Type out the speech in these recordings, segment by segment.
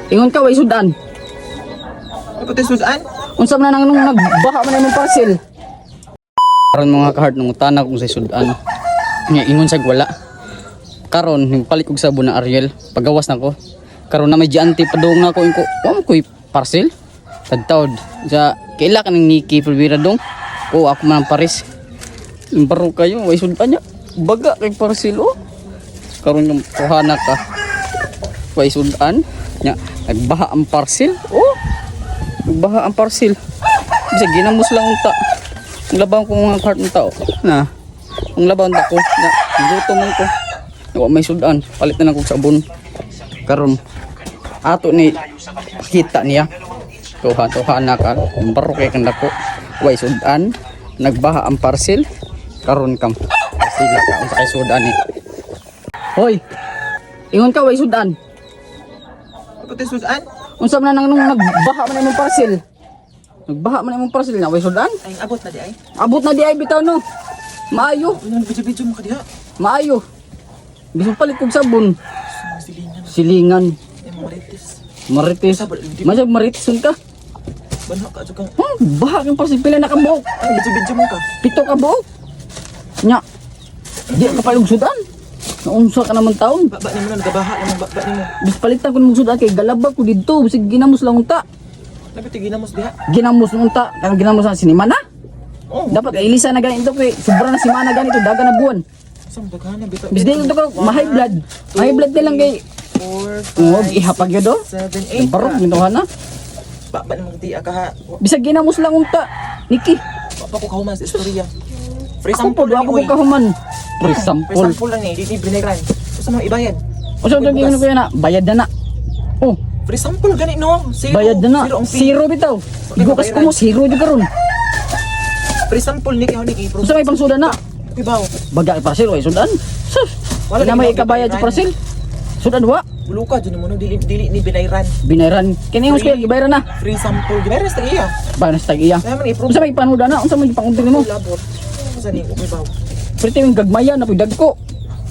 Ingon ka way sudan. Ay pati sudan. Unsa man nang nagbaha man imong parcel. Karon mga kahard nung tanag kung sa sudan. Nya ingon sa wala. Karon ning palit kog sabon na Ariel, pagawas nako. Karon na may gianti padung na ko inko. Wa mo koy parcel. Tagtawd sa kaila kaning Nikki Pulvira dong. O ako man ang Paris. Baro kayo way sudan nya. Baga kay parcel oh. Karon yung tuhana ka. Way sudan nya nagbaha ang parcel. Oh. Nagbaha ang parcel. Bisa ginamos lang unta. Ang labaw ko mga cart ng tao. Na. Ang labaw ta ko na gusto man ko. Wa may sudan, palit na lang kog sabon. Karon ato ni kita niya. Tuhana ka. Baro kay kandako. Way sudan, nagbaha ang parcel. Karon kam. Sila ka unsa kay sudan ni. Hoy. Ingon ka way sudan. Ay pati sudan. Unsa man nang nagbaha man imong parcel? Nagbaha man imong parcel na way sudan? Ay abot na di ay. Abot na di ay bitaw no. Maayo, Ano video mo ka diha? maayo. Bisog palit kog sabon. Silingan. Silingan, Ay marites. marites. Masag mariteson ka. Banha ka jud kang. Baha kang parcel pila na ka buok. Ay video mo ka. Pito ka buok. Nya. Di ka palug sudan. Naunsa ka naman taon. Baba ni mo na nagabaha namang baba ni mo. Bis palitan ko ng sudan kay galabag ko didto. Bisig ginamos lang unta. Nabitigin mo diha. Ginamos ng unta. Kanang ginamos na sinima na. Oh. Dapat ilisa na ganito kay sobra na simana ganito daga na buwan. Sam dagana bitaw. Bis dito ko ma-high blood. High blood nilang kay 4 Huwag ihapag yun do. 7 8. Barok gintuhan na. Baba ni mo di ka ha. Bisag ginamos lang unta. Niki. Papa ko kahuman sa istorya. Free Ako po, sample ako po kahuman. Free Free sample. sample lang ni di biniran. Sa mga ibayad. O sa ito ko yan na, bayad na na. Oh, Free sample gani no. Zero. bayad na na. Zero ang fee. Zero bitaw. Igukas ko mo, zero di karon. Free sample ni kayo ni i-pro. Sa may pangsudan na. Ibaw. Baga parcel, way sudan. Sus. Wala Wala may ginawa ikabayad sa bayran. parcel. Sudan wa. Buluka dyan mo no dili ni binayran. Binayran. Kini mo kaya gibayran na. Free sample binayran sa iya. Ba na stag iya. Kaya man i-pro. Unsa may panuda na? Unsa may pangunting mo? Labor. Sa ni ibaw. Pretty yung gagmaya na pagdag ko.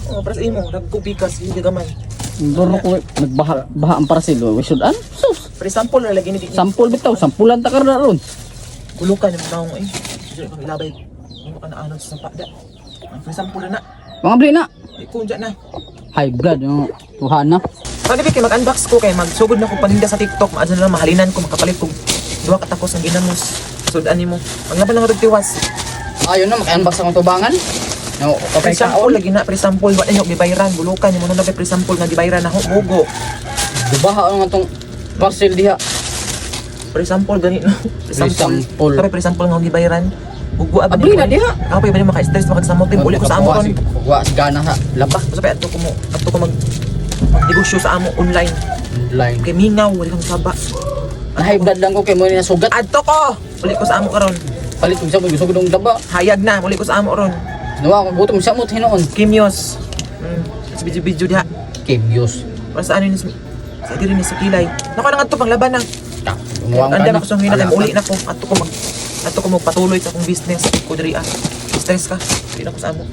Oh, para sa imo dagko pikas hindi gamay. Duro ko baha ang parcel, way sudan. Sus. Free sample na lagi ni di. Sampol bitaw, sampulan ta karon ron. Buluka ni mo eh. Dili ko ilabay. Mo ka na anon sa pada. Free sample na. Mga bli na. Di ko dyan na. High blood yung tuhana. Pwede kay mag-unbox ko kay magsugod na ko paninda sa TikTok, maadto na lang mahalinan ko makapalit ko duha ka takos ang ginamos. Sudan nimo. Paglaban lang og tiwas. Ayun na, maka-unbox akong tubangan. No, Pre okay ka. sample lagi na pre sample wa ninyo gibayran bulukan nimo na pre sample nga gibayran na hugo. Dubaha ang atong parcel diha. Pre sample gani no. Pre sample. Pre sample nga gibayran. Hugo abi Abli na diha. Ako ba maka-stress maka sa motive uli ko sa amo ron. Wa gana sa labak Sabi ato ko mag negosyo sa amo online. line. Kay mingaw wala kang saba. Na high blood lang ko kay mo ni nasugat. Adto ko. Uli ko sa amo karon. Palit ko sa mo gusto ko dong daba. Hayag na uli ko sa amo ron. Nawa ko gutom sa mo hinoon. Kimios. Sa video diha. Kibyos. Para sa ano ni sa diri ni sa kilay. Nako na adto panglaban na. Umuwang Anda na ko sa hina kay uli na ko. Ato ko magpatuloy sa akong business ko diri ah. Stress ka. Di na ko sa amo.